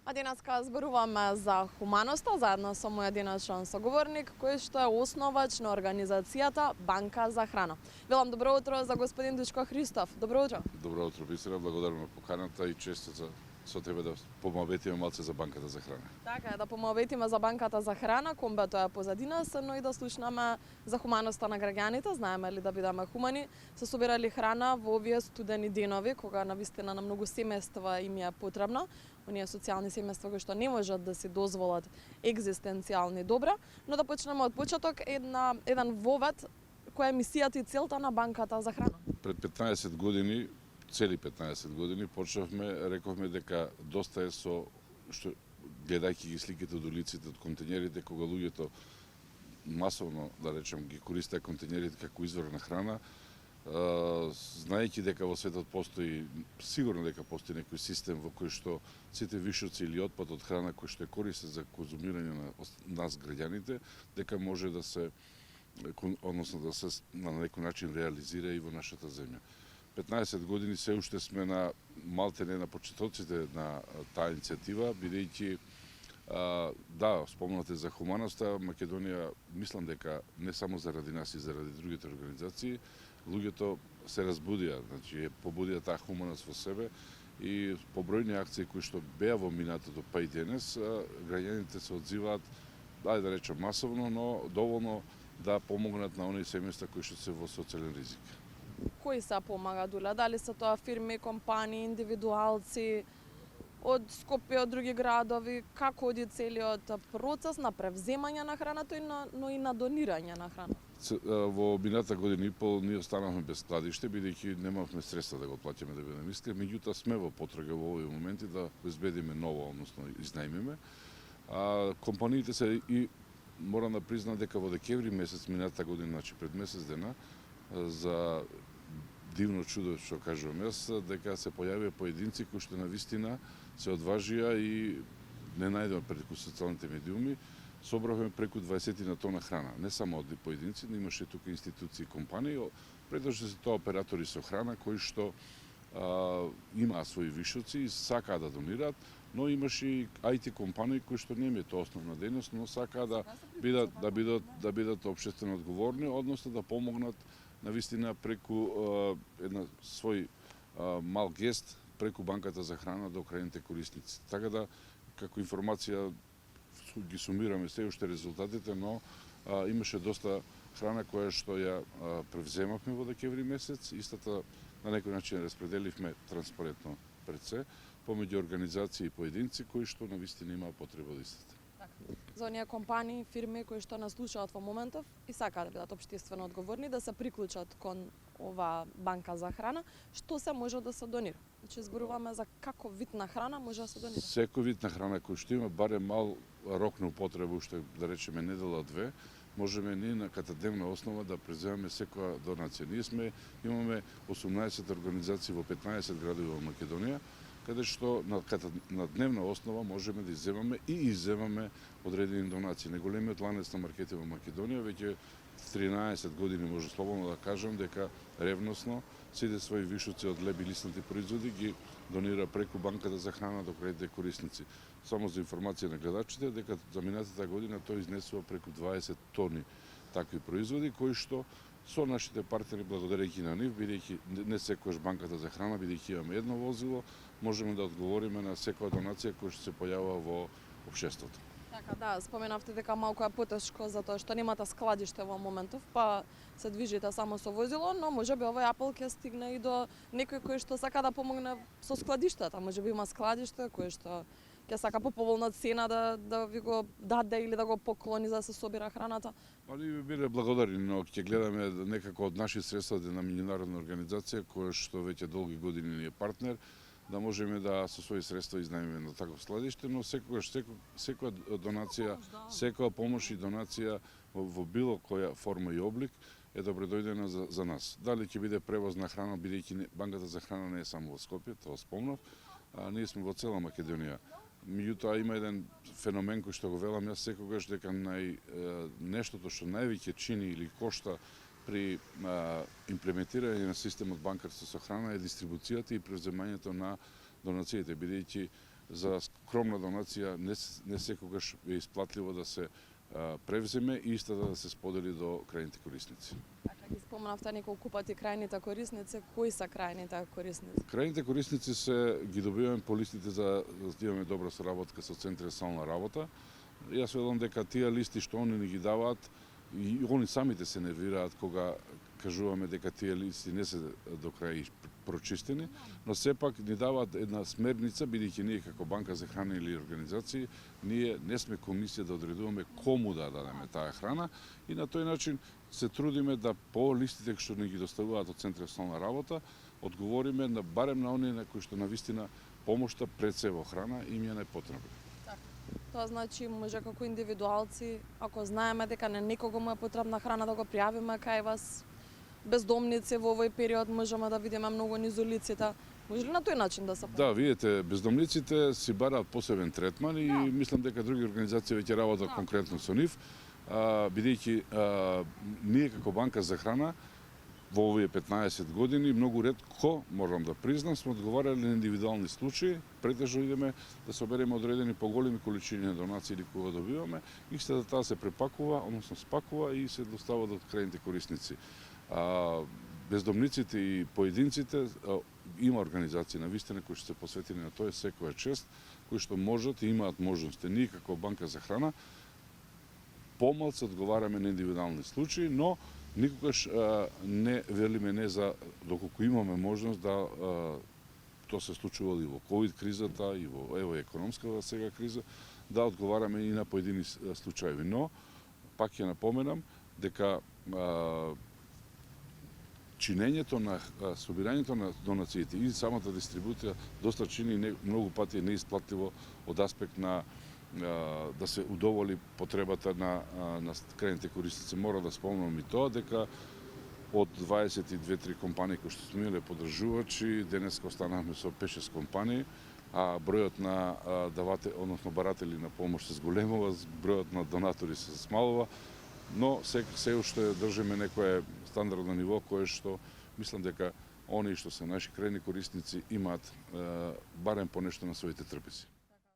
А денеска зборуваме за хуманоста заедно со мојот денешен соговорник, кој што е основач на организацијата Банка за храна. Велам добро утро за господин Дучко Христов. Добро утро. Добро утро, Бисера, благодарам на поканата и честито со тебе да помалветиме малце за Банката за храна. Така е, да помалветиме за Банката за храна, комбето е позади нас, но и да слушнаме за хуманоста на граѓаните. Знаеме ли да бидеме хумани, се собирали храна во овие студени денови, кога навистина на многу семејства им е потребна. Оние социјални семејства кои што не можат да си дозволат екзистенцијални добра, но да почнеме од почеток еден вовед која е мисијата и целта на Банката за храна. Пред 15 години, цели 15 години, почнавме, рековме дека доста е со што гледајќи ги сликите од улиците, од контењерите, кога луѓето масовно, да речем, ги користеа контењерите како извор на храна, знаејќи дека во светот постои, сигурно дека постои некој систем во кој што сите вишоци или отпад од храна кој што е користен за конзумирање на нас граѓаните, дека може да се, односно да се на некој начин реализира и во нашата земја. 15 години се уште сме на малтене на почетоците на таа иницијатива, бидејќи да, спомнате за хуманоста, Македонија, мислам дека не само заради нас и заради другите организации, луѓето се разбудија, значи побудија таа хуманост во себе и по бројни акции кои што беа во минатото па и денес, граѓаните се одзиваат, да речем масовно, но доволно да помогнат на оние семејства кои што се во социјален ризик. Кои се помага Дуле? Дали се тоа фирми, компании, индивидуалци од Скопје, од други градови? Како оди целиот процес на превземање на храната, но и на донирање на храна? Во мината година и пол ние останавме без складиште, бидејќи немавме средства да го платиме да бидеме искрени, меѓутоа сме во потрага во овој моменти да обезбедиме ново, односно изнајмиме. Компаниите се и морам да признам дека во декември месец минатата година, значи пред месец дена, за дивно чудо што кажувам јас, дека се појавија поединци кои што навистина се одважија и не најдоа преку социјалните медиуми, собравме преку 20 на тона храна, не само од поединци, но имаше тука институции и компании, предојде се тоа оператори со храна кои што имаа своји вишоци и сакаа да донираат, но имаше и IT компании кои што не е тоа основна дејност, но сакаа да бидат општествено одговорни, односно да помогнат навистина преку една свој мал гест преку Банката за храна до крајните корисници. Така да, како информација, ги сумираме се уште резултатите, но имаше доста храна која што ја превземавме во декември месец, истата на некој начин распределивме транспарентно пред се, помеѓу организации и поединци кои што навистина имаа потреба од истата. За оние компании, фирми кои што нас слушаат во моментов и сакаат да бидат општествено одговорни, да се приклучат кон оваа Банка за храна, што се може да се донира? Значи зборуваме за каков вид на храна може да се донира? Секој вид на храна кој што има барем мал рок на употреба, уште да речеме недела-две, можеме ние на катадневна основа да преземаме секоја донација. Ние имаме 18 организации во 15 градови во Македонија, каде што на дневна основа можеме да изземаме и изземаме одредени донации. Најголемиот ланец на маркети во Македонија веќе 13 години може слободно да кажам дека ревносно сите своји вишоци од леб и лиснати производи ги донира преку Банката за храна до крајните корисници. Само за информација на гледачите дека за минатата година тој изнесува преку 20 тони такви производи кои што со нашите партнери, благодарејќи на нив, бидејќи не секојаш Банката за храна, бидејќи имаме едно возило, можеме да одговориме на секоја донација која што се појавува во општеството. Така, да, споменавте дека малку е потешко затоа што немате складиште во моментов, па се движите само со возило, но можеби овој апел ќе стигне и до некој кој што сака да помогне со складиштата, можеби има складиште кој што ќе сака по поволна цена да ви го даде или да го поклони за да се собира храната. Ние би биле благодарни, но ќе гледаме некако од наши средства една меѓународна организација која што веќе долги години ни е партнер, да можеме да со своји средства изнајмиме на такво складиште, но секоја донација, секоја помош и донација во било која форма и облик е добредојдена за нас. Дали ќе биде превоз на храна, бидејќи Банката за храна не е само во Скопје, тоа спомнав, ние сме во цела Македонија. Меѓутоа има еден феномен кој што го велам јас секогаш, дека нештото што највеќе чини или кошта при имплементирање на системот банкарство со храна е дистрибуцијата и превземањето на донациите, бидејќи за скромна донација не секогаш е исплатливо да се превземе и истата да се сподели до крајните корисници. Така ги спомнавте неколку пати крајните корисници, кои се крајните корисници? Крајните корисници ги добиваме по листите за да имаме добра соработка со Центри за социјална работа. Јас велам дека тие листи што они ни ги даваат, и они самите се нервираат кога кажуваме дека тие листи не се до крај прочистени, но сепак ни даваат една смерница, бидејќи ние како банка за храна или организации, ние не сме комисија да одредуваме кому да дадеме таа храна и на тој начин се трудиме да по листите што ни ги доставуваат од Центри за социјална работа, одговориме на барем на оние на кои што навистина помошта пред се во храна им ја непотребна. Тоа значи може како индивидуалци, ако знаеме дека на некого му е потребна храна, да го пријавиме кај вас. Бездомници во овој период можеме да видиме многу низ улиците. Може ли на тој начин да се Да, видите, бездомниците си бараат посебен третман и мислам дека други организации веќе работат конкретно со нив, бидејќи ние како банка за храна во овие 15 години многу ретко, можам да признам, сме одговарали на индивидуални случаи, претежно идеме да собереме одредени поголеми количини на донации или кога добиваме, истата таа се препакува, односно спакува и се достава до крајните корисници. Бездомниците и поединците има организации на вистина кои што се посветени на тоа секоја чест, кои што можат и имаат можности. Ние како банка за храна помалку одговараме на индивидуални случаи, но никогаш не велиме не за доколку имаме можност да тоа се случува и во ковид кризата и во економската сега криза, да одговараме и на поедини случаи. Но пак ќе напоменам дека чинењето на собирањето на донациите и самата дистрибуција доста чини многу пати неисплатливо од аспект на да се удоволи потребата на крајните корисници. Мора да спомнам и тоа дека од 22-3 компании кои што сме имале поддржувачи, денеска останавме со 5-6 компании, а бројот на односно баратели на помош се зголемува, бројот на донатори се смалува, но се уште држиме некое стандардно ниво кое што мислам дека оние што се наши крајни корисници имаат барем по нешто на своите трпеци.